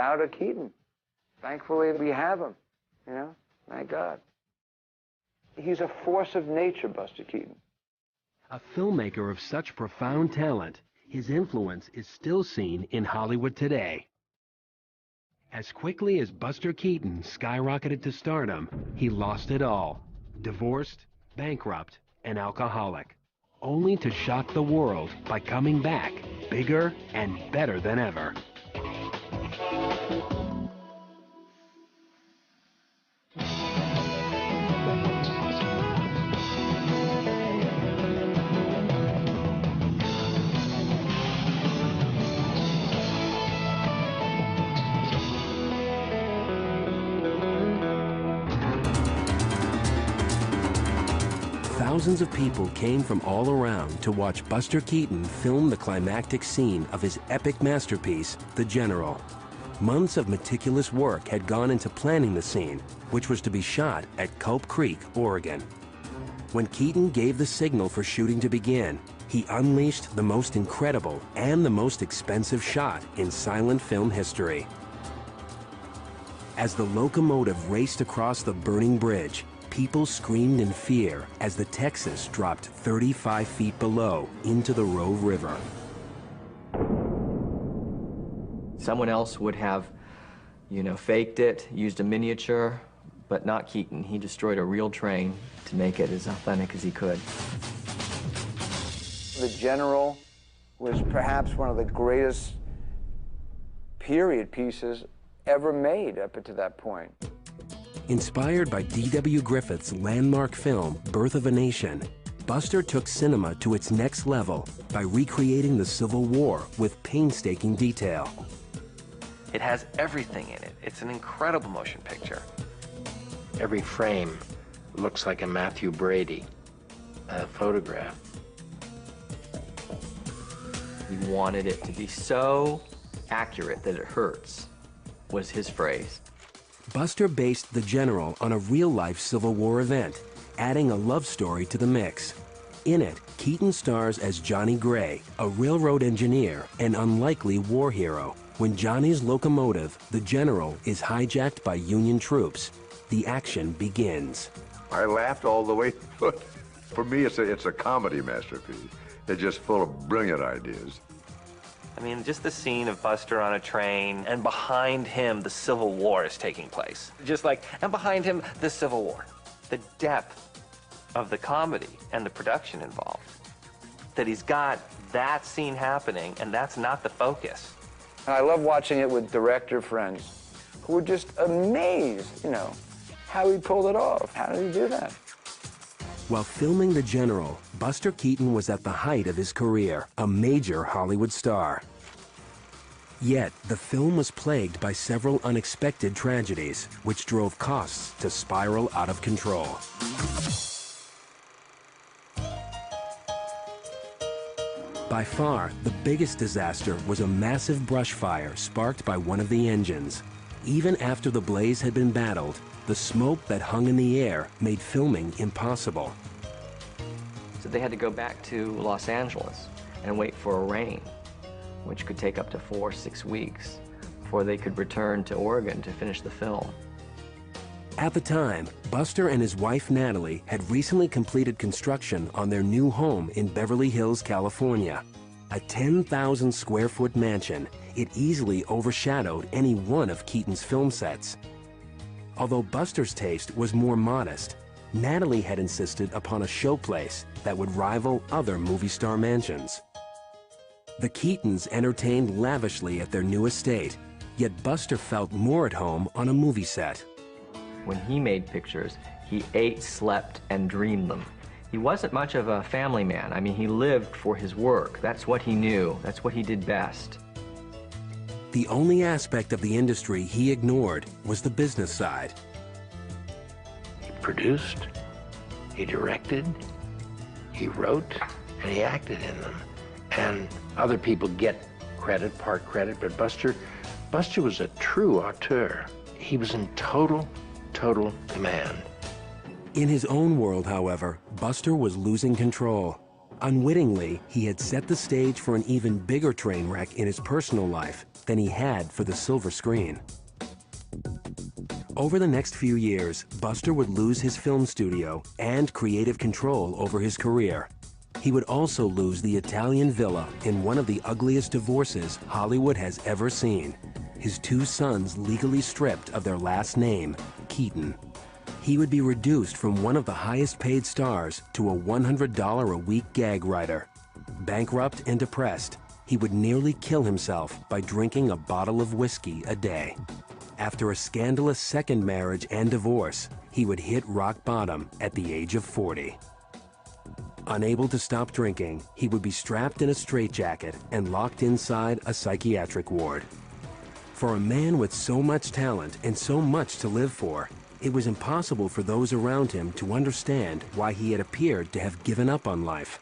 Out of Keaton. Thankfully, we have him, you know, thank God. He's a force of nature, Buster Keaton. A filmmaker of such profound talent, his influence is still seen in Hollywood today. As quickly as Buster Keaton skyrocketed to stardom, he lost it all. Divorced, bankrupt, and alcoholic. Only to shock the world by coming back bigger and better than ever. Thousands of people came from all around to watch Buster Keaton film the climactic scene of his epic masterpiece, The General. Months of meticulous work had gone into planning the scene, which was to be shot at Culp Creek, Oregon. When Keaton gave the signal for shooting to begin, he unleashed the most incredible and the most expensive shot in silent film history. As the locomotive raced across the burning bridge, people screamed in fear as the Texas dropped 35 feet below into the Rove River. Someone else would have, faked it, used a miniature, but not Keaton. He destroyed a real train to make it as authentic as he could. The General was perhaps one of the greatest period pieces ever made up to that point. Inspired by D.W. Griffith's landmark film, Birth of a Nation, Buster took cinema to its next level by recreating the Civil War with painstaking detail. It has everything in it. It's an incredible motion picture. Every frame looks like a Matthew Brady photograph. He wanted it to be so accurate that it hurts, was his phrase. Buster based The General on a real-life Civil War event, adding a love story to the mix. In it, Keaton stars as Johnny Gray, a railroad engineer and unlikely war hero. When Johnny's locomotive, The General, is hijacked by Union troops, the action begins. I laughed all the way through it. For me, it's a comedy masterpiece. It's just full of brilliant ideas. I mean, just the scene of Buster on a train, and behind him, the Civil War is taking place. And behind him, the Civil War. The depth of the comedy and the production involved. That he's got that scene happening, and that's not the focus. And I love watching it with director friends who were just amazed, how he pulled it off. How did he do that? While filming The General, Buster Keaton was at the height of his career, a major Hollywood star. Yet, the film was plagued by several unexpected tragedies, which drove costs to spiral out of control. By far, the biggest disaster was a massive brush fire sparked by one of the engines. Even after the blaze had been battled, the smoke that hung in the air made filming impossible. So they had to go back to Los Angeles and wait for a rain, which could take up to 4 or 6 weeks before they could return to Oregon to finish the film. At the time, Buster and his wife Natalie had recently completed construction on their new home in Beverly Hills, California. A 10,000 square foot mansion, it easily overshadowed any one of Keaton's film sets. Although Buster's taste was more modest, Natalie had insisted upon a showplace that would rival other movie star mansions. The Keatons entertained lavishly at their new estate, yet Buster felt more at home on a movie set. When he made pictures, he ate, slept, and dreamed them. He wasn't much of a family man. I mean, he lived for his work. That's what he knew. That's what he did best. The only aspect of the industry he ignored was the business side. He produced, he directed, he wrote, and he acted in them. And other people get credit, part credit, but Buster was a true auteur. He was in total command. In his own world, however, Buster was losing control. Unwittingly, he had set the stage for an even bigger train wreck in his personal life than he had for the silver screen. Over the next few years, Buster would lose his film studio and creative control over his career. He would also lose the Italian villa in one of the ugliest divorces Hollywood has ever seen. His two sons legally stripped of their last name, Keaton. He would be reduced from one of the highest paid stars to a $100 a week gag writer. Bankrupt and depressed, he would nearly kill himself by drinking a bottle of whiskey a day. After a scandalous second marriage and divorce, he would hit rock bottom at the age of 40. Unable to stop drinking, he would be strapped in a straitjacket and locked inside a psychiatric ward. For a man with so much talent and so much to live for, it was impossible for those around him to understand why he had appeared to have given up on life.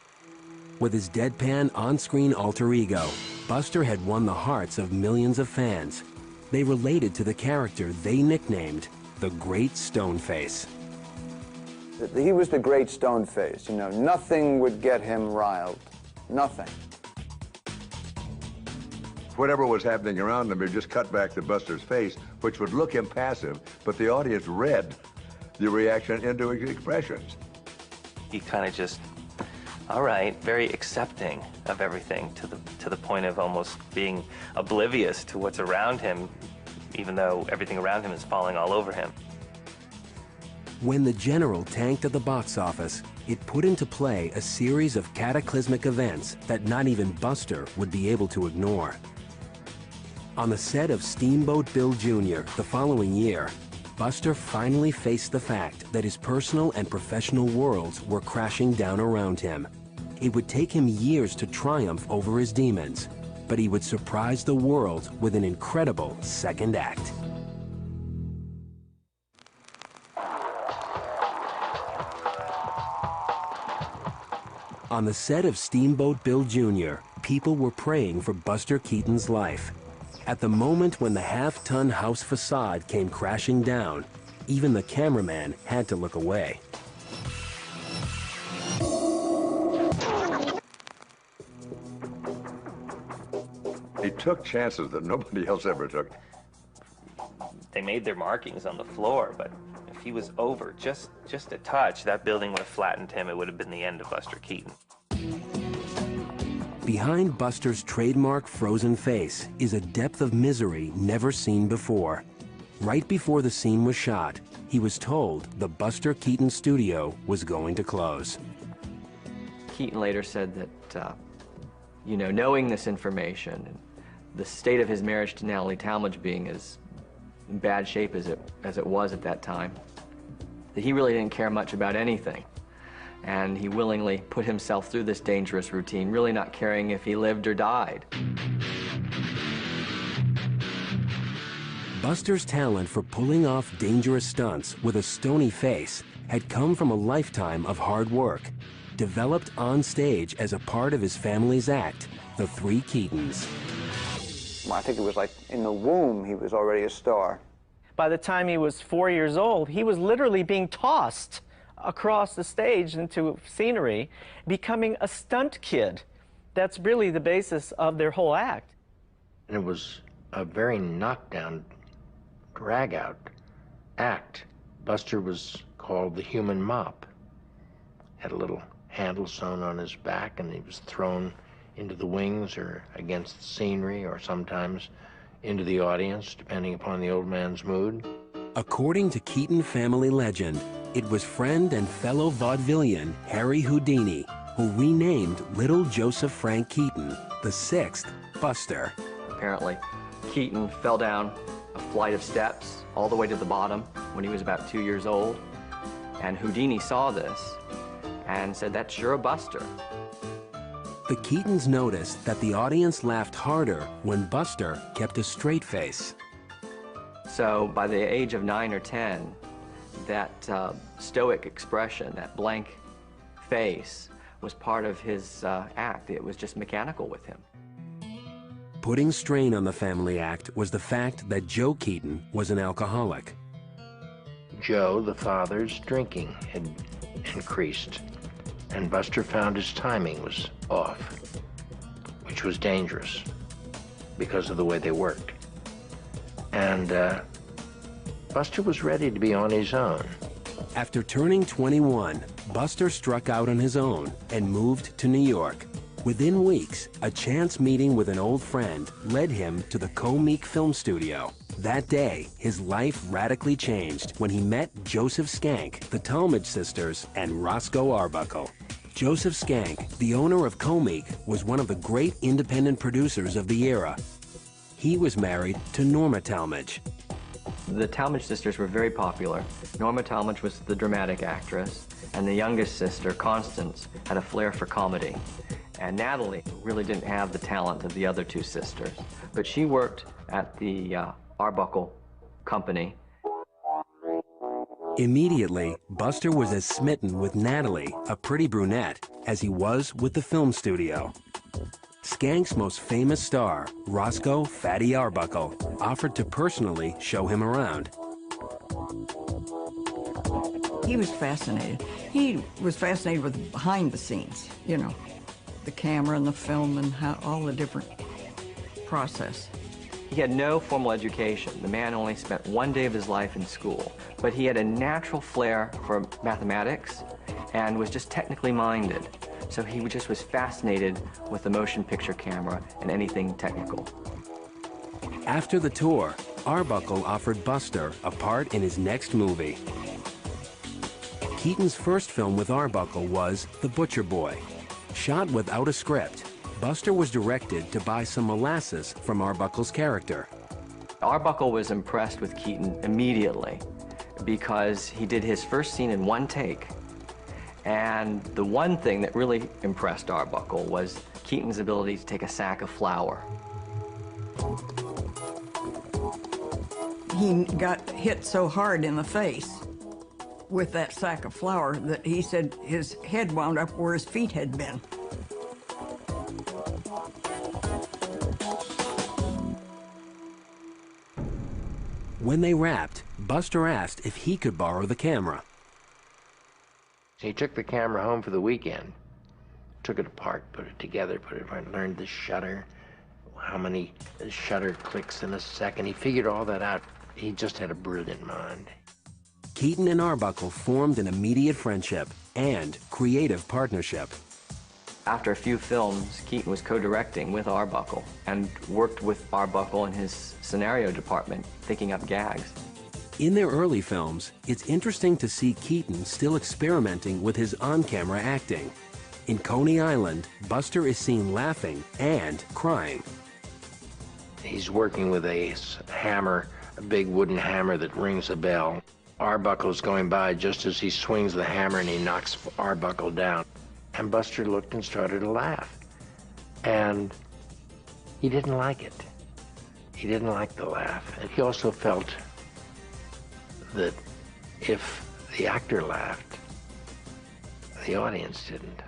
With his deadpan on-screen alter ego, Buster had won the hearts of millions of fans. They related to the character they nicknamed the Great Stoneface. He was the Great Stoneface. You know, nothing would get him riled. Nothing. Whatever was happening around them, it just cut back to Buster's face, which would look impassive, but the audience read the reaction into expressions. He kind of just, all right, very accepting of everything to the point of almost being oblivious to what's around him, even though everything around him is falling all over him. When The General tanked at the box office, it put into play a series of cataclysmic events that not even Buster would be able to ignore. On the set of Steamboat Bill Jr. the following year, Buster finally faced the fact that his personal and professional worlds were crashing down around him. It would take him years to triumph over his demons, but he would surprise the world with an incredible second act. On the set of Steamboat Bill Jr., people were praying for Buster Keaton's life. At the moment when the half-ton house facade came crashing down, even the cameraman had to look away. He took chances that nobody else ever took. They made their markings on the floor, but if he was over just a touch, that building would have flattened him. It would have been the end of Buster Keaton. Behind Buster's trademark frozen face is a depth of misery never seen before. Right before the scene was shot, he was told the Buster Keaton studio was going to close. Keaton later said that, you know, knowing this information and the state of his marriage to Natalie Talmadge being as in bad shape as it was at that time, that he really didn't care much about anything. And he willingly put himself through this dangerous routine, really not caring if he lived or died. Buster's talent for pulling off dangerous stunts with a stony face had come from a lifetime of hard work, developed on stage as a part of his family's act, the Three Keatons. Well, I think it was like in the womb he was already a star. By the time he was 4 years old, he was literally being tossed across the stage into scenery, becoming a stunt kid. That's really the basis of their whole act. And it was a very knockdown, drag-out act. Buster was called the human mop. Had a little handle sewn on his back, and he was thrown into the wings or against the scenery, or sometimes into the audience, depending upon the old man's mood. According to Keaton family legend, it was friend and fellow vaudevillian Harry Houdini who renamed little Joseph Frank Keaton the sixth Buster. Apparently, Keaton fell down a flight of steps all the way to the bottom when he was about 2 years old. And Houdini saw this and said, "That's sure a Buster." The Keatons noticed that the audience laughed harder when Buster kept a straight face. So by the age of 9 or 10, that stoic expression, that blank face, was part of his act. It was just mechanical with him. Putting strain on the family act was the fact that Joe Keaton was an alcoholic. Joe, the father's drinking had increased. And Buster found his timing was off, which was dangerous because of the way they worked. And Buster was ready to be on his own. After turning 21, Buster struck out on his own and moved to New York. Within weeks, a chance meeting with an old friend led him to the Comique Film Studio. That day, his life radically changed when he met Joseph Skank, the Talmadge sisters, and Roscoe Arbuckle. Joseph Skank, the owner of Comique, was one of the great independent producers of the era. He was married to Norma Talmadge. The Talmadge sisters were very popular. Norma Talmadge was the dramatic actress, and the youngest sister, Constance, had a flair for comedy. And Natalie really didn't have the talent of the other two sisters, but she worked at the Arbuckle Company. Immediately, Buster was as smitten with Natalie, a pretty brunette, as he was with the film studio. Skank's most famous star, Roscoe "Fatty" Arbuckle, offered to personally show him around. He was fascinated. He was fascinated with behind the scenes, you know, the camera and the film and how all the different process. He had no formal education. The man only spent one day of his life in school, but he had a natural flair for mathematics and was just technically minded. So he just was fascinated with the motion picture camera and anything technical. After the tour, Arbuckle offered Buster a part in his next movie. Keaton's first film with Arbuckle was The Butcher Boy. Shot without a script, Buster was directed to buy some molasses from Arbuckle's character. Arbuckle was impressed with Keaton immediately because he did his first scene in one take. And the one thing that really impressed Arbuckle was Keaton's ability to take a sack of flour. He got hit so hard in the face with that sack of flour that he said his head wound up where his feet had been. When they wrapped, Buster asked if he could borrow the camera. He took the camera home for the weekend, took it apart, put it together, learned the shutter, how many shutter clicks in a second. He figured all that out. He just had a brilliant mind. Keaton and Arbuckle formed an immediate friendship and creative partnership. After a few films, Keaton was co-directing with Arbuckle and worked with Arbuckle in his scenario department, thinking up gags. In their early films, it's interesting to see Keaton still experimenting with his on-camera acting. In Coney Island, Buster is seen laughing and crying. He's working with a hammer, a big wooden hammer that rings a bell. Arbuckle's going by just as he swings the hammer and he knocks Arbuckle down. And Buster looked and started to laugh. And he didn't like it. He didn't like the laugh. And he also felt that if the actor laughed, the audience didn't.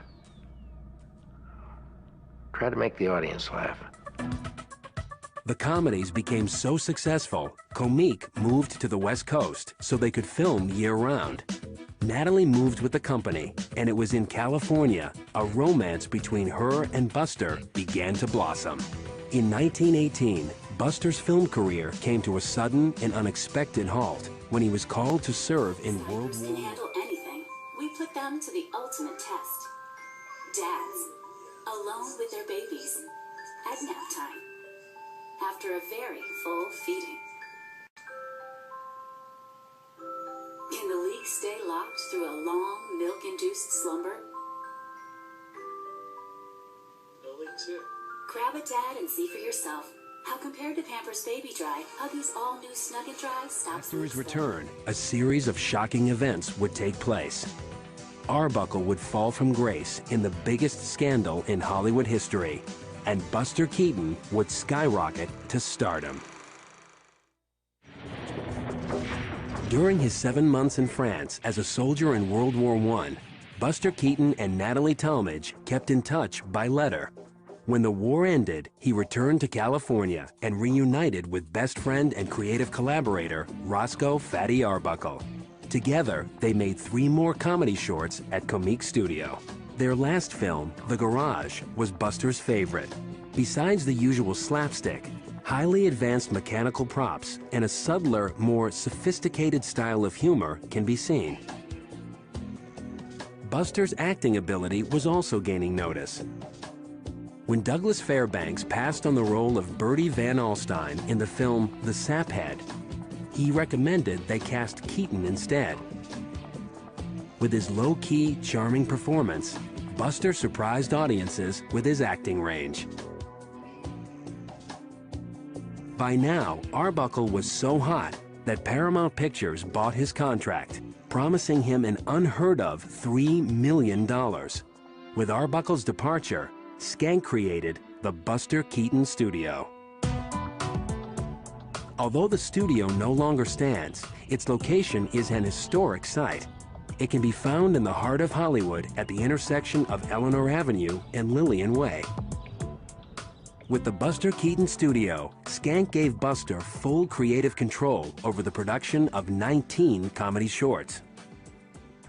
Try to make the audience laugh. The comedies became so successful, Comique moved to the West Coast so they could film year-round. Natalie moved with the company, and it was in California a romance between her and Buster began to blossom. In 1918, Buster's film career came to a sudden and unexpected halt when he was called to serve in World War I. Can handle anything. We put them to the ultimate test. Dads, alone with their babies, at nap time, after a very full feeding. Can the leak stay locked through a long, milk-induced slumber? No leaks here. Grab a dad and see for yourself. How compared to Pampers Baby Dry, Huggies all-new Snug & Dry stops. After his return, a series of shocking events would take place. Arbuckle would fall from grace in the biggest scandal in Hollywood history, and Buster Keaton would skyrocket to stardom. During his 7 months in France as a soldier in World War I, Buster Keaton and Natalie Talmadge kept in touch by letter. When the war ended, he returned to California and reunited with best friend and creative collaborator Roscoe "Fatty" Arbuckle. Together, they made 3 more comedy shorts at Comique Studio. Their last film, The Garage, was Buster's favorite. Besides the usual slapstick, highly advanced mechanical props and a subtler, more sophisticated style of humor can be seen. Buster's acting ability was also gaining notice. When Douglas Fairbanks passed on the role of Bertie Van Alstyne in the film The Saphead, he recommended they cast Keaton instead. With his low-key, charming performance, Buster surprised audiences with his acting range. By now, Arbuckle was so hot that Paramount Pictures bought his contract, promising him an unheard-of $3 million. With Arbuckle's departure, Schenck created the Buster Keaton Studio. Although the studio no longer stands, its location is an historic site. It can be found in the heart of Hollywood at the intersection of Eleanor Avenue and Lillian Way. With the Buster Keaton Studio, Schenck gave Buster full creative control over the production of 19 comedy shorts.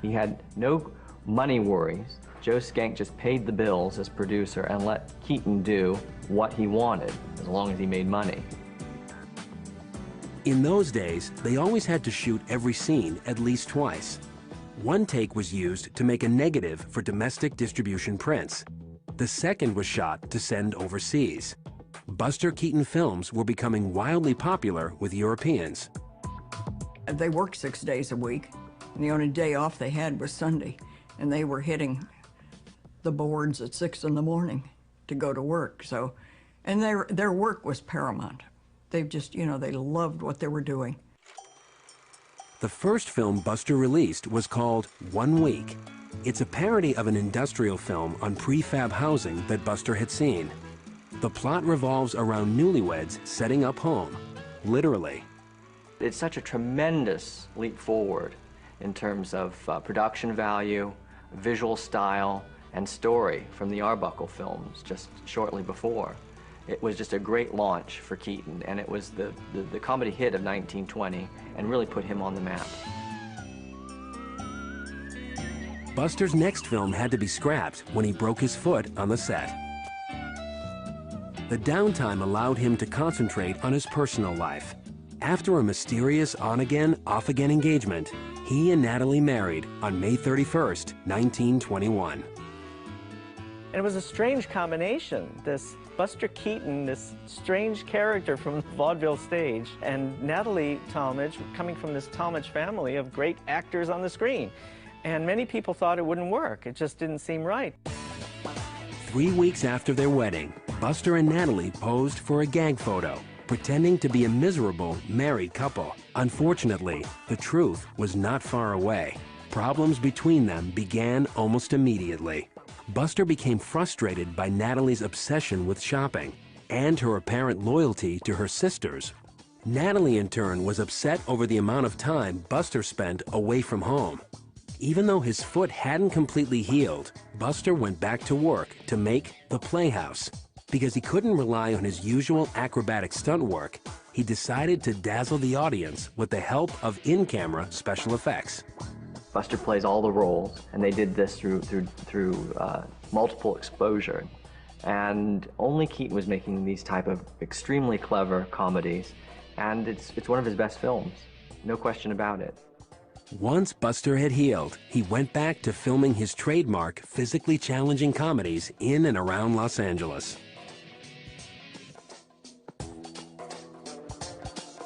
He had no money worries. Joe Schenck just paid the bills as producer and let Keaton do what he wanted, as long as he made money. In those days, they always had to shoot every scene at least twice. One take was used to make a negative for domestic distribution prints. The second was shot to send overseas. Buster Keaton films were becoming wildly popular with Europeans. They worked 6 days a week, and the only day off they had was Sunday, and they were hitting the boards at 6 in the morning to go to work. So, and their work was paramount. They just, you know, they loved what they were doing. The first film Buster released was called 1 Week. It's a parody of an industrial film on prefab housing that Buster had seen. The plot revolves around newlyweds setting up home, literally. It's such a tremendous leap forward in terms of production value, visual style, and story from the Arbuckle films just shortly before. It was just a great launch for Keaton, and it was the comedy hit of 1920 and really put him on the map. Buster's next film had to be scrapped when he broke his foot on the set. The downtime allowed him to concentrate on his personal life. After a mysterious on-again, off-again engagement, he and Natalie married on May 31st, 1921. And it was a strange combination, this Buster Keaton, this strange character from the vaudeville stage, and Natalie Talmadge, coming from this Talmadge family of great actors on the screen. And many people thought it wouldn't work. It just didn't seem right. 3 weeks after their wedding, Buster and Natalie posed for a gag photo, pretending to be a miserable married couple. Unfortunately, the truth was not far away. Problems between them began almost immediately. Buster became frustrated by Natalie's obsession with shopping and her apparent loyalty to her sisters. Natalie, in turn, was upset over the amount of time Buster spent away from home. Even though his foot hadn't completely healed, Buster went back to work to make The Playhouse. Because he couldn't rely on his usual acrobatic stunt work, he decided to dazzle the audience with the help of in-camera special effects. Buster plays all the roles, and they did this through multiple exposure. And only Keaton was making these type of extremely clever comedies, and it's one of his best films, no question about it. Once Buster had healed, he went back to filming his trademark physically challenging comedies in and around Los Angeles.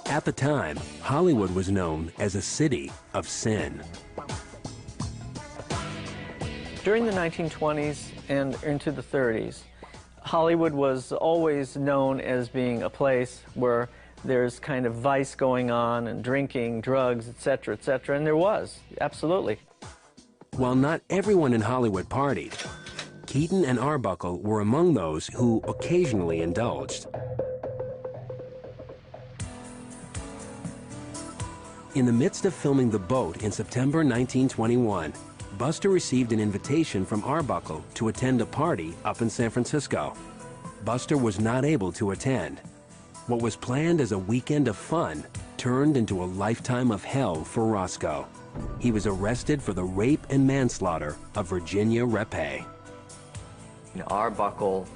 At the time, Hollywood was known as a city of sin. During the 1920s and into the 30s, Hollywood was always known as being a place where there's kind of vice going on and drinking, drugs, etc., and there was, absolutely. While not everyone in Hollywood partied, Keaton and Arbuckle were among those who occasionally indulged. In the midst of filming The Boat in September 1921, Buster received an invitation from Arbuckle to attend a party up in San Francisco. Buster was not able to attend. What was planned as a weekend of fun turned into a lifetime of hell for Roscoe. he was arrested for the rape and manslaughter of Virginia Reppe. Arbuckle,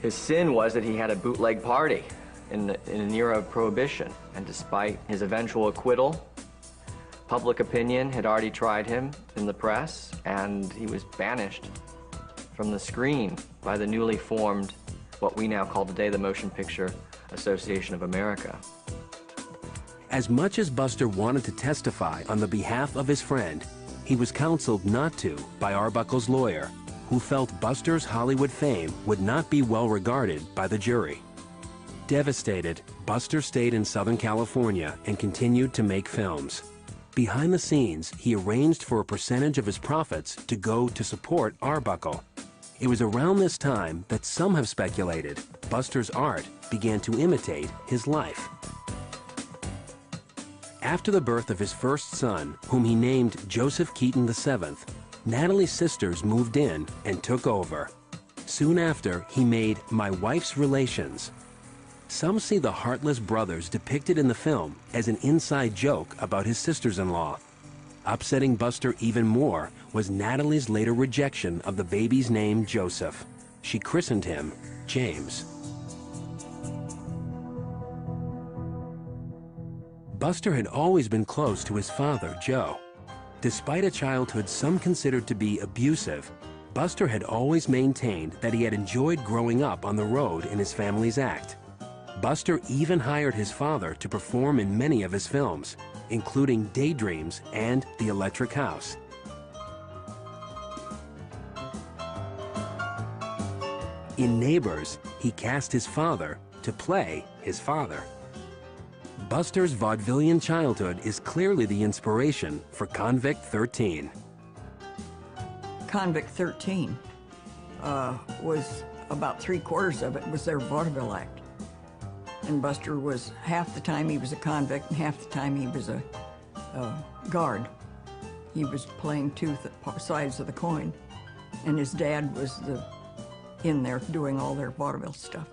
his sin was that he had a bootleg party in an era of Prohibition, and despite his eventual acquittal, public opinion had already tried him in the press, and he was banished from the screen by the newly formed, what we now call today, the Motion Picture Association of America. As much as Buster wanted to testify on the behalf of his friend, he was counseled not to by Arbuckle's lawyer, who felt Buster's Hollywood fame would not be well regarded by the jury. Devastated, Buster stayed in Southern California and continued to make films. Behind the scenes, he arranged for a percentage of his profits to go to support Arbuckle. It was around this time that some have speculated Buster's art began to imitate his life. After the birth of his first son, whom he named Joseph Keaton VII, Natalie's sisters moved in and took over. Soon after, he made My Wife's Relations. Some see the heartless brothers depicted in the film as an inside joke about his sisters-in-law. Upsetting Buster even more was Natalie's later rejection of the baby's name Joseph. She christened him James. Buster had always been close to his father, Joe. Despite a childhood some considered to be abusive, Buster had always maintained that he had enjoyed growing up on the road in his family's act. Buster even hired his father to perform in many of his films, including Daydreams and The Electric House. In Neighbors, he cast his father to play his father. Buster's vaudevillian childhood is clearly the inspiration for Convict 13. Convict 13 was about 3/4 of it was their vaudeville act. And Buster was, half the time he was a convict and half the time he was a guard. He was playing two sides of the coin. And his dad was in there doing all their vaudeville stuff.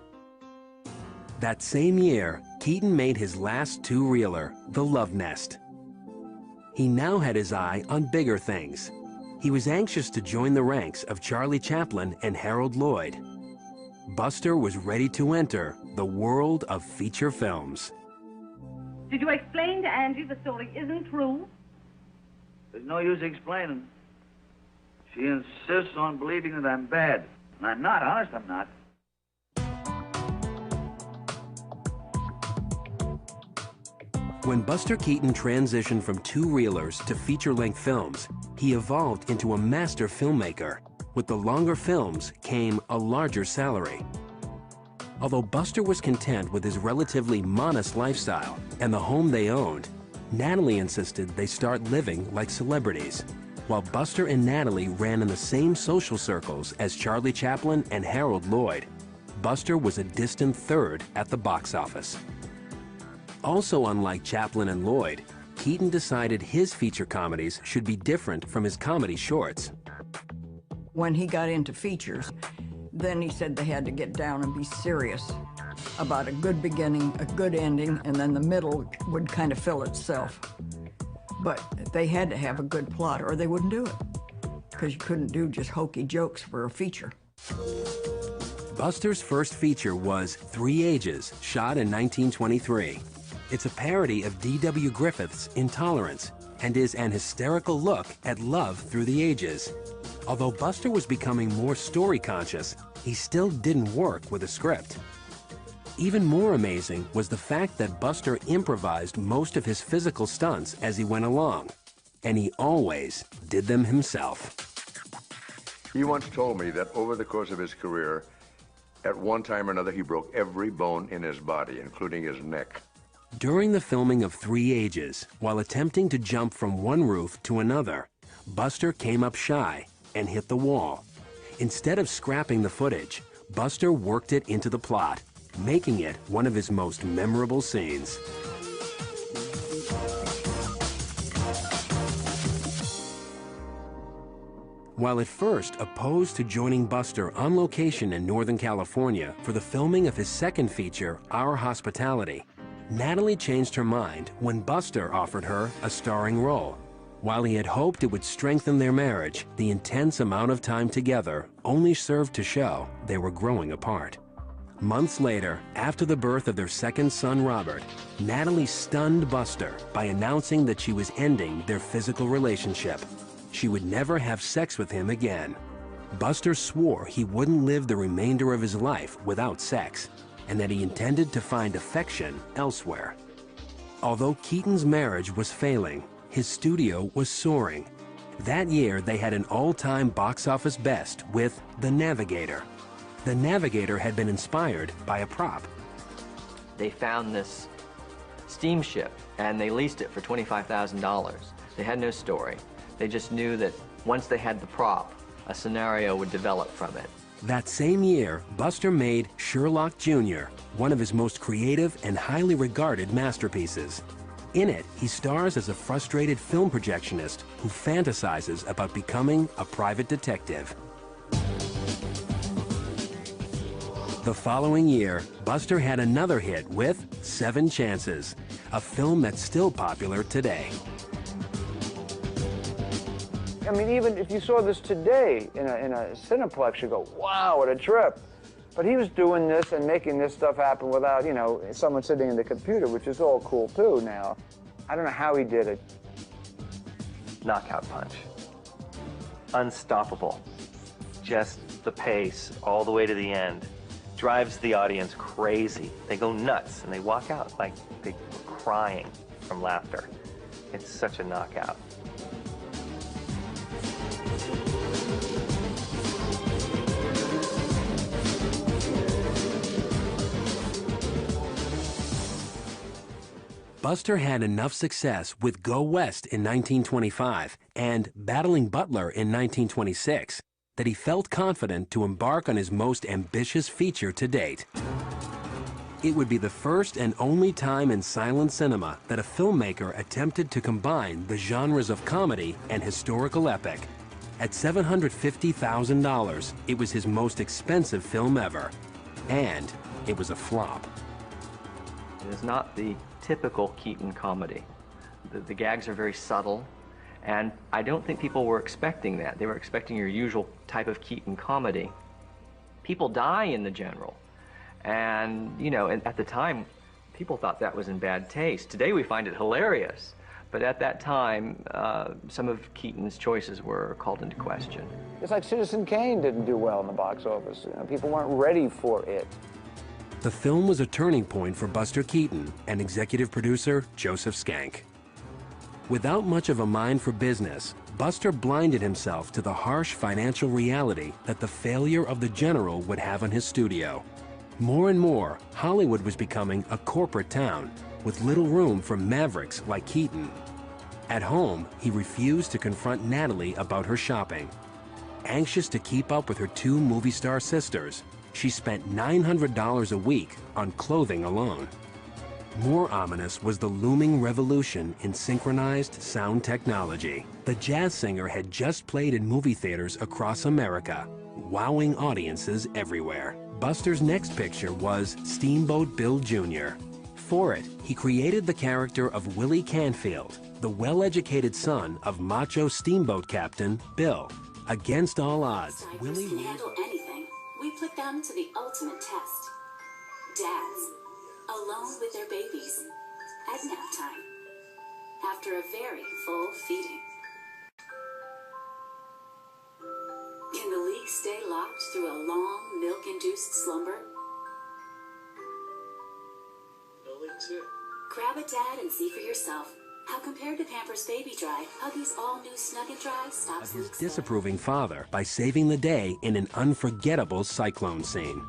That same year, Keaton made his last two-reeler, The Love Nest. He now had his eye on bigger things. He was anxious to join the ranks of Charlie Chaplin and Harold Lloyd. Buster was ready to enter the world of feature films. Did you explain to Angie the story isn't true? There's no use explaining. She insists on believing that I'm bad. And I'm not, honest, I'm not. When Buster Keaton transitioned from two-reelers to feature-length films, he evolved into a master filmmaker. With the longer films came a larger salary. Although Buster was content with his relatively modest lifestyle and the home they owned, Natalie insisted they start living like celebrities. While Buster and Natalie ran in the same social circles as Charlie Chaplin and Harold Lloyd, Buster was a distant third at the box office. Also unlike Chaplin and Lloyd, Keaton decided his feature comedies should be different from his comedy shorts. When he got into features, then he said they had to get down and be serious about a good beginning, a good ending, and then the middle would kind of fill itself. But they had to have a good plot or they wouldn't do it, because you couldn't do just hokey jokes for a feature. Buster's first feature was 3 Ages, shot in 1923. It's a parody of D.W. Griffith's Intolerance and is an hysterical look at love through the ages. Although Buster was becoming more story-conscious, he still didn't work with a script. Even more amazing was the fact that Buster improvised most of his physical stunts as he went along, and he always did them himself. He once told me that over the course of his career, at one time or another, he broke every bone in his body, including his neck. During the filming of 3 Ages, while attempting to jump from one roof to another, Buster came up shy and hit the wall. Instead of scrapping the footage, Buster worked it into the plot, making it one of his most memorable scenes. While at first opposed to joining Buster on location in Northern California for the filming of his second feature, Our Hospitality, Natalie changed her mind when Buster offered her a starring role. While he had hoped it would strengthen their marriage, the intense amount of time together only served to show they were growing apart. Months later, after the birth of their second son, Robert, Natalie stunned Buster by announcing that she was ending their physical relationship. She would never have sex with him again. Buster swore he wouldn't live the remainder of his life without sex, and that he intended to find affection elsewhere. Although Keaton's marriage was failing, his studio was soaring. That year, they had an all-time box office best with The Navigator. The Navigator had been inspired by a prop. They found this steamship and they leased it for $25,000. They had no story. They just knew that once they had the prop, a scenario would develop from it. That same year, Buster made Sherlock Jr., one of his most creative and highly regarded masterpieces. In it, he stars as a frustrated film projectionist who fantasizes about becoming a private detective. The following year, Buster had another hit with 7 Chances, a film that's still popular today. I mean, even if you saw this today in a Cineplex, you go, wow, what a trip. But he was doing this and making this stuff happen without, you know, someone sitting in the computer, which is all cool too now. I don't know how he did it. Knockout punch. Unstoppable. Just the pace all the way to the end. Drives the audience crazy. They go nuts and they walk out like they were crying from laughter. It's such a knockout. Buster had enough success with Go West in 1925 and Battling Butler in 1926 that he felt confident to embark on his most ambitious feature to date. It would be the first and only time in silent cinema that a filmmaker attempted to combine the genres of comedy and historical epic. At $750,000, it was his most expensive film ever, and it was a flop. It is not the typical Keaton comedy. The gags are very subtle, and I don't think people were expecting that. They were expecting your usual type of Keaton comedy. People die in the general, and you know, at the time, people thought that was in bad taste. Today we find it hilarious, but at that time, some of Keaton's choices were called into question. It's like Citizen Kane didn't do well in the box office. You know, people weren't ready for it. The film was a turning point for Buster Keaton and executive producer Joseph Schenck. Without much of a mind for business, Buster blinded himself to the harsh financial reality that the failure of the General would have on his studio. More and more, Hollywood was becoming a corporate town with little room for mavericks like Keaton. At home, he refused to confront Natalie about her shopping. Anxious to keep up with her 2 movie star sisters, she spent $900 a week on clothing alone. More ominous was the looming revolution in synchronized sound technology. The jazz singer had just played in movie theaters across America, wowing audiences everywhere. Buster's next picture was Steamboat Bill Jr. For it, he created the character of Willie Canfield, the well-educated son of macho steamboat captain Bill. Against all odds, Willie can handle anything. We put them to the ultimate test. Dads, alone with their babies, at nap time, after a very full feeding. Can the league stay locked through a long, milk-induced slumber? No leaks here. Grab a dad and see for yourself how, compared to Pampers Baby Dry, Huggies all-new Snug & Dry stops of his leaks. disapproving father by saving the day in an unforgettable cyclone scene.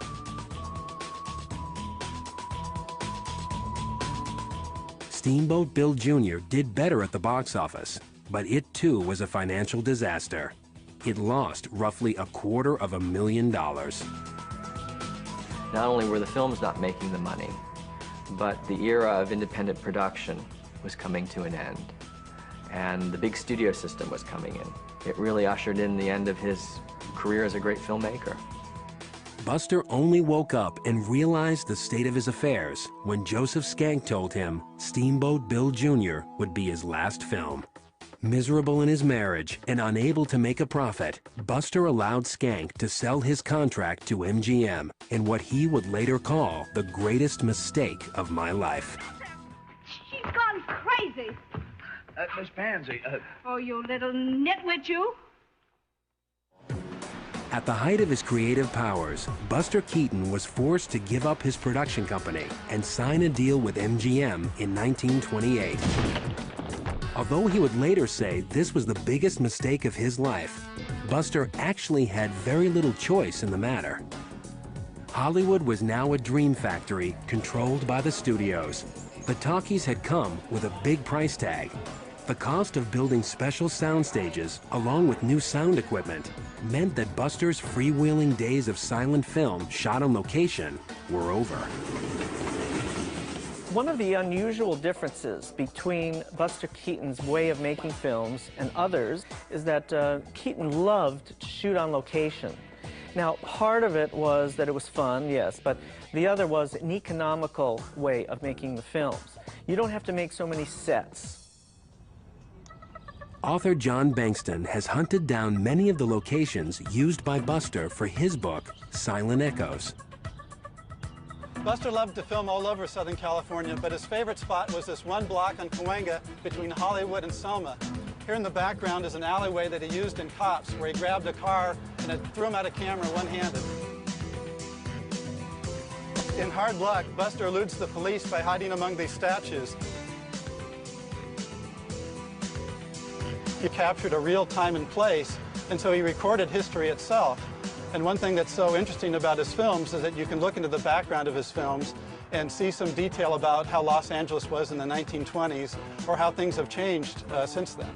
Steamboat Bill Jr. did better at the box office, but it too was a financial disaster. It lost roughly $250,000. Not only were the films not making the money, but the era of independent production was coming to an end, and the big studio system was coming in. It really ushered in the end of his career as a great filmmaker. Buster only woke up and realized the state of his affairs when Joseph Schenck told him Steamboat Bill Jr. would be his last film. Miserable in his marriage and unable to make a profit, Buster allowed Skank to sell his contract to MGM in what he would later call the greatest mistake of my life. She's gone crazy. Miss Pansy, Oh, you little nitwit, you. At the height of his creative powers, Buster Keaton was forced to give up his production company and sign a deal with MGM in 1928. Although he would later say this was the biggest mistake of his life, Buster actually had very little choice in the matter. Hollywood was now a dream factory controlled by the studios. The talkies had come with a big price tag. The cost of building special sound stages, along with new sound equipment, meant that Buster's freewheeling days of silent film shot on location were over. One of the unusual differences between Buster Keaton's way of making films and others is that Keaton loved to shoot on location. Now, part of it was that it was fun, yes, but the other was an economical way of making the films. You don't have to make so many sets. Author John Bankston has hunted down many of the locations used by Buster for his book, Silent Echoes. Buster loved to film all over Southern California, but his favorite spot was this one block on Cahuenga between Hollywood and Soma. Here in the background is an alleyway that he used in Cops, where he grabbed a car and threw him at a camera one-handed. In Hard Luck, Buster eludes the police by hiding among these statues. He captured a real time and place, and so he recorded history itself. And one thing that's so interesting about his films is that you can look into the background of his films and see some detail about how Los Angeles was in the 1920s or how things have changed since then.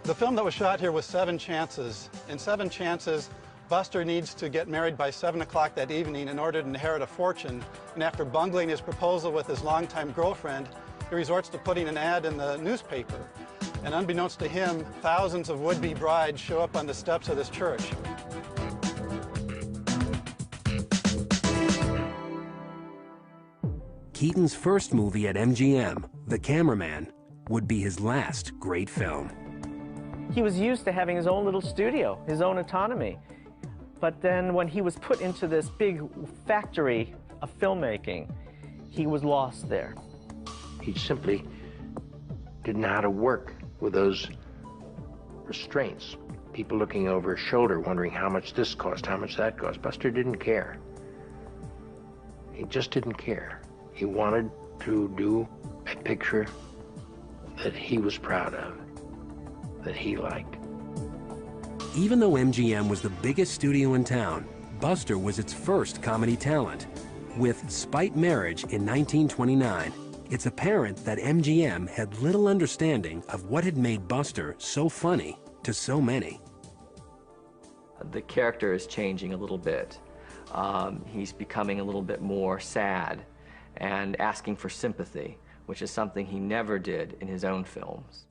The film that was shot here was 7 Chances. In 7 Chances, Buster needs to get married by 7 o'clock that evening in order to inherit a fortune. And after bungling his proposal with his longtime girlfriend, he resorts to putting an ad in the newspaper. And unbeknownst to him, thousands of would-be brides show up on the steps of this church. Keaton's first movie at MGM, The Cameraman, would be his last great film. He was used to having his own little studio, his own autonomy. But then when he was put into this big factory of filmmaking, he was lost there. He simply didn't know how to work with those restraints. People looking over his shoulder, wondering how much this cost, how much that cost. Buster didn't care. He just didn't care. He wanted to do a picture that he was proud of, that he liked. Even though MGM was the biggest studio in town, Buster was its first comedy talent. With Spite Marriage in 1929, it's apparent that MGM had little understanding of what had made Buster so funny to so many. The character is changing a little bit. He's becoming a little bit more sad and asking for sympathy, which is something he never did in his own films.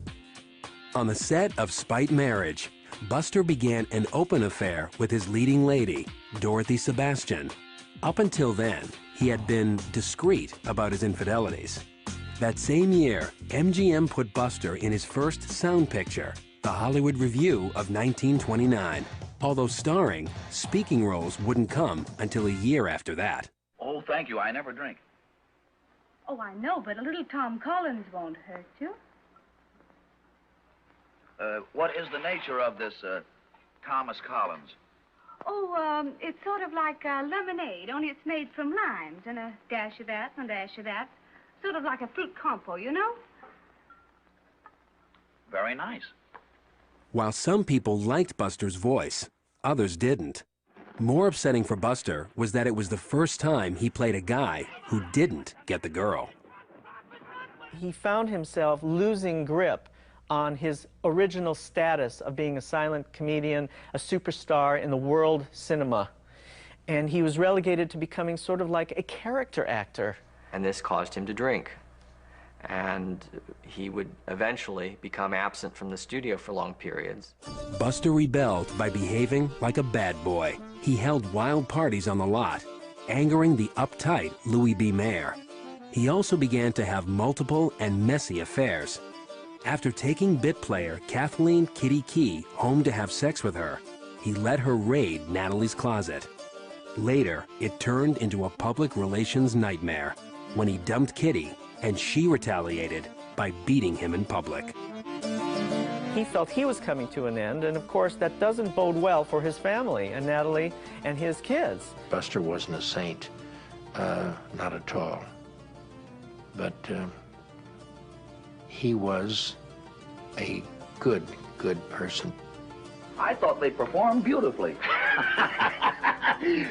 On the set of Spite Marriage, Buster began an open affair with his leading lady, Dorothy Sebastian. Up until then, he had been discreet about his infidelities. That same year, MGM put Buster in his first sound picture, The Hollywood Review of 1929. Although starring, speaking roles wouldn't come until a year after that. Oh, thank you. I never drink. Oh, I know, but a little Tom Collins won't hurt you. What is the nature of this Thomas Collins? Oh, it's sort of like lemonade, only it's made from limes, and a dash of that and a dash of that. Sort of like a fruit compo, you know? Very nice. While some people liked Buster's voice, others didn't. More upsetting for Buster was that it was the first time he played a guy who didn't get the girl. He found himself losing grip on his original status of being a silent comedian, a superstar in the world cinema. And he was relegated to becoming sort of like a character actor. And this caused him to drink. And he would eventually become absent from the studio for long periods. Buster rebelled by behaving like a bad boy. He held wild parties on the lot, angering the uptight Louis B. Mayer. He also began to have multiple and messy affairs. After taking bit player Kathleen Kitty Key home to have sex with her, he let her raid Natalie's closet. Later, it turned into a public relations nightmare when he dumped Kitty and she retaliated by beating him in public. He felt he was coming to an end, and of course that doesn't bode well for his family and Natalie and his kids. Buster wasn't a saint, not at all. But he was a good person. I thought they performed beautifully.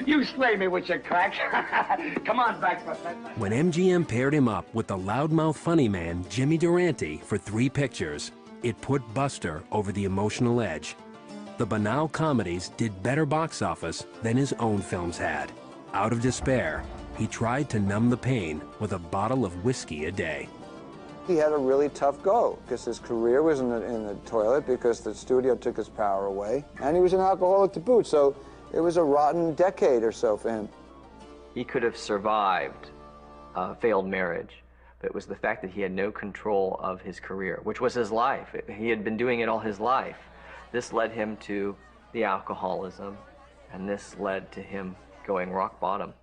You slay me with your cracks. Come on back for a second. When MGM paired him up with the loudmouth funny man Jimmy Durante for 3 pictures, it put Buster over the emotional edge. The banal comedies did better box office than his own films had. Out of despair, he tried to numb the pain with a bottle of whiskey a day. He had a really tough go because his career was in the toilet because the studio took his power away, and he was an alcoholic to boot, so it was a rotten decade or so for him. He could have survived a failed marriage, but it was the fact that he had no control of his career, which was his life. He had been doing it all his life. This led him to the alcoholism, and this led to him going rock bottom.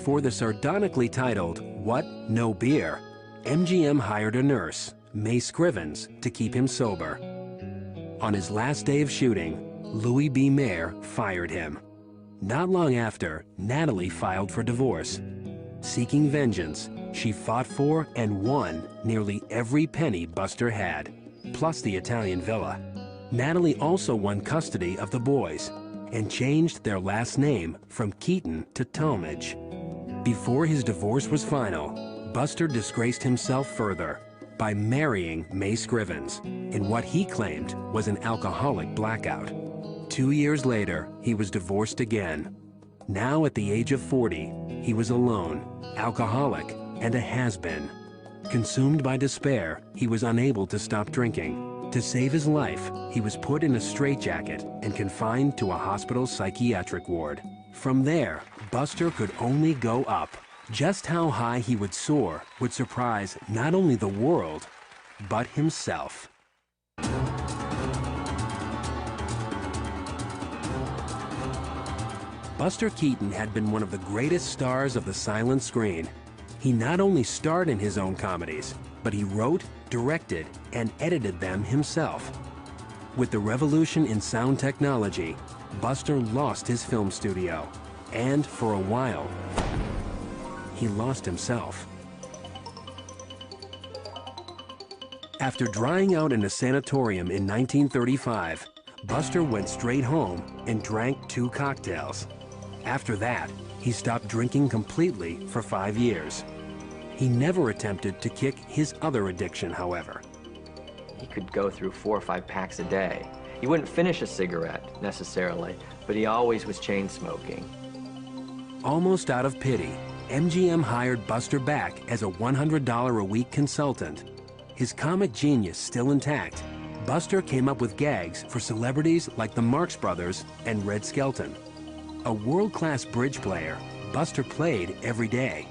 For the sardonically titled What? No Beer?, MGM hired a nurse, May Scrivens, to keep him sober. On his last day of shooting, Louis B. Mayer fired him. Not long after, Natalie filed for divorce. Seeking vengeance, she fought for and won nearly every penny Buster had, plus the Italian villa. Natalie also won custody of the boys and changed their last name from Keaton to Talmadge. Before his divorce was final, Buster disgraced himself further by marrying May Scrivens in what he claimed was an alcoholic blackout. 2 years later, he was divorced again. Now at the age of 40, he was alone, alcoholic, and a has-been. Consumed by despair, he was unable to stop drinking. To save his life, he was put in a straitjacket and confined to a hospital psychiatric ward. From there, Buster could only go up. Just how high he would soar would surprise not only the world, but himself. Buster Keaton had been one of the greatest stars of the silent screen. He not only starred in his own comedies, but he wrote, directed, and edited them himself. With the revolution in sound technology, Buster lost his film studio, and for a while, he lost himself. After drying out in a sanatorium in 1935, Buster went straight home and drank 2 cocktails. After that, he stopped drinking completely for 5 years. He never attempted to kick his other addiction, however. He could go through 4 or 5 packs a day. He wouldn't finish a cigarette, necessarily, but he always was chain smoking. Almost out of pity, MGM hired Buster back as a $100 a week consultant. His comic genius still intact, Buster came up with gags for celebrities like the Marx Brothers and Red Skelton. A world-class bridge player, Buster played every day.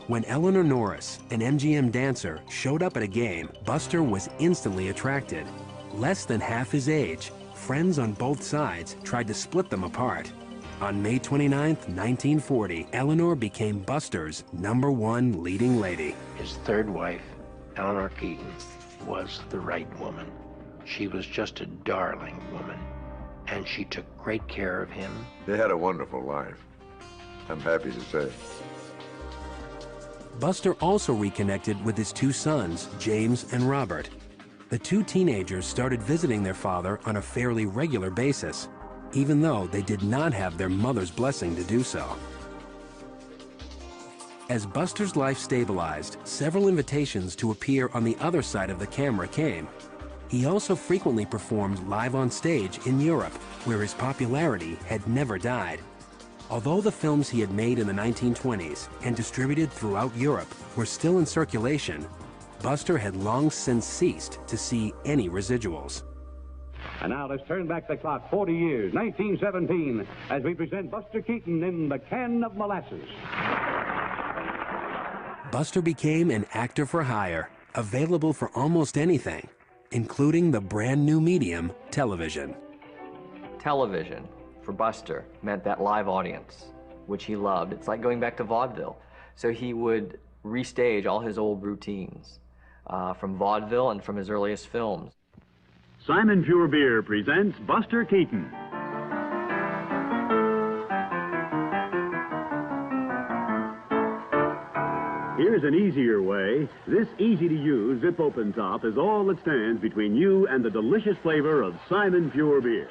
When Eleanor Norris, an MGM dancer, showed up at a game, Buster was instantly attracted. Less than half his age, friends on both sides tried to split them apart. On May 29, 1940, Eleanor became Buster's #1 leading lady. His third wife, Eleanor Keaton, was the right woman. She was just a darling woman, and she took great care of him. They had a wonderful life, I'm happy to say. Buster also reconnected with his 2 sons, James and Robert. The 2 teenagers started visiting their father on a fairly regular basis, even though they did not have their mother's blessing to do so. As Buster's life stabilized, several invitations to appear on the other side of the camera came. He also frequently performed live on stage in Europe, where his popularity had never died. Although the films he had made in the 1920s and distributed throughout Europe were still in circulation, Buster had long since ceased to see any residuals. And now let's turn back the clock 40 years, 1917, as we present Buster Keaton in The Can of Molasses. Buster became an actor for hire, available for almost anything, including the brand new medium, television. Television, for Buster, meant that live audience, which he loved. It's like going back to vaudeville. So he would restage all his old routines from vaudeville and from his earliest films. Simon Pure Beer presents Buster Keaton. Here's an easier way. This easy-to-use zip-open top is all that stands between you and the delicious flavor of Simon Pure Beer.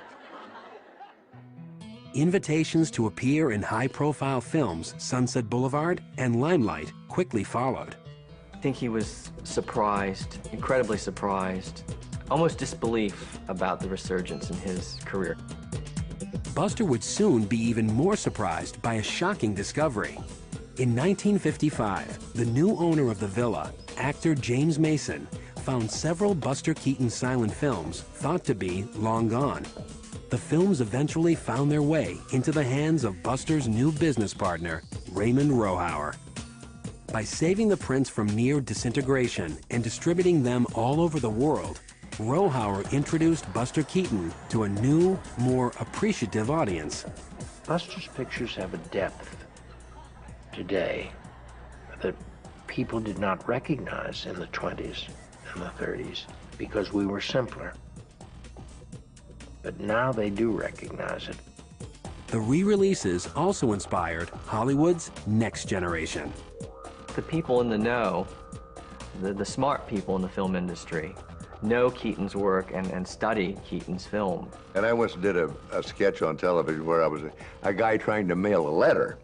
Invitations to appear in high-profile films, Sunset Boulevard and Limelight, quickly followed. I think he was surprised, incredibly surprised, almost disbelief about the resurgence in his career. Buster would soon be even more surprised by a shocking discovery. In 1955, the new owner of the villa, actor James Mason, found several Buster Keaton silent films thought to be long gone. The films eventually found their way into the hands of Buster's new business partner, Raymond Rohauer. By saving the prints from near disintegration and distributing them all over the world, Rohauer introduced Buster Keaton to a new, more appreciative audience. Buster's pictures have a depth today that people did not recognize in the 20s and the 30s because we were simpler. But now they do recognize it. The re-releases also inspired Hollywood's next generation. The people in the know, the smart people in the film industry, know Keaton's work and study Keaton's film. And I once did a sketch on television where I was a guy trying to mail a letter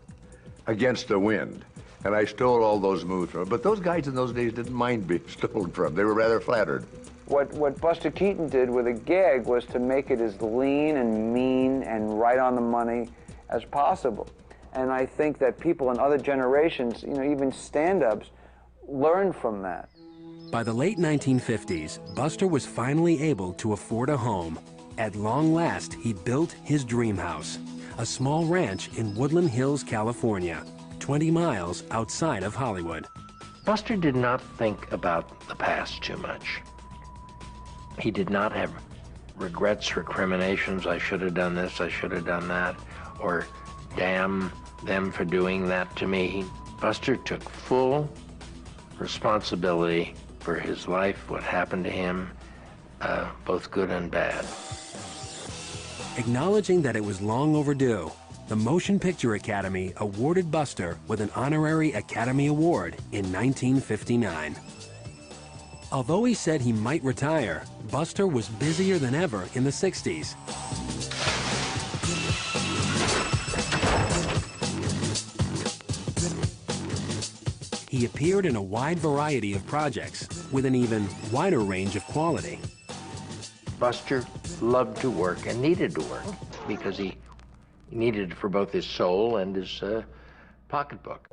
against the wind. And I stole all those moves from him. But those guys in those days didn't mind being stolen from. They were rather flattered. What Buster Keaton did with a gag was to make it as lean and mean and right on the money as possible. And I think that people in other generations, you know, even stand-ups, learned from that. By the late 1950s, Buster was finally able to afford a home. At long last, he built his dream house, a small ranch in Woodland Hills, California, 20 miles outside of Hollywood. Buster did not think about the past too much. He did not have regrets, recriminations, I should have done this, I should have done that, or damn them for doing that to me. Buster took full responsibility for his life, what happened to him, both good and bad. Acknowledging that it was long overdue, the Motion Picture Academy awarded Buster with an honorary Academy Award in 1959. Although he said he might retire, Buster was busier than ever in the 60s. He appeared in a wide variety of projects with an even wider range of quality. Buster loved to work and needed to work because he needed it for both his soul and his pocketbook.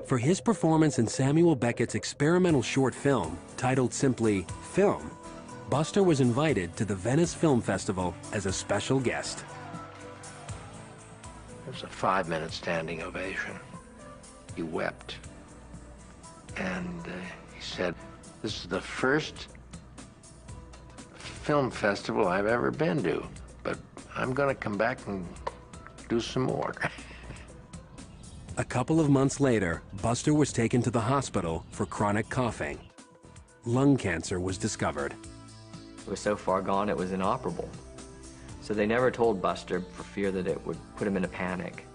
For his performance in Samuel Beckett's experimental short film, titled simply Film, Buster was invited to the Venice Film Festival as a special guest. It was a 5-minute standing ovation. He wept. And he said, "This is the first film festival I've ever been to, but I'm going to come back and do some more." A couple of months later, Buster was taken to the hospital for chronic coughing. Lung cancer was discovered. It was so far gone it was inoperable. So they never told Buster for fear that it would put him in a panic.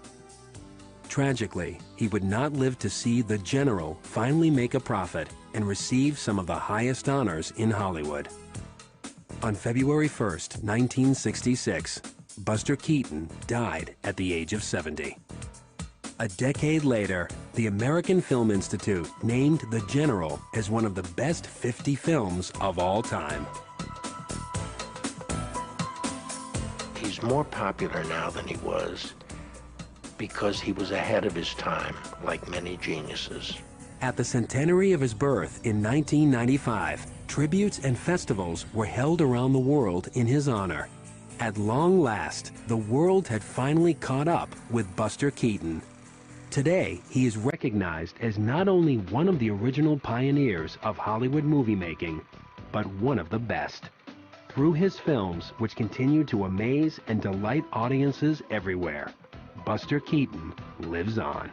Tragically, he would not live to see the General finally make a profit and receive some of the highest honors in Hollywood. On February 1st, 1966, Buster Keaton died at the age of 70. A decade later, the American Film Institute named The General as one of the best 50 films of all time. He's more popular now than he was because he was ahead of his time, like many geniuses. At the centenary of his birth in 1995, tributes and festivals were held around the world in his honor. At long last, the world had finally caught up with Buster Keaton. Today, he is recognized as not only one of the original pioneers of Hollywood movie making, but one of the best. Through his films, which continue to amaze and delight audiences everywhere, Buster Keaton lives on.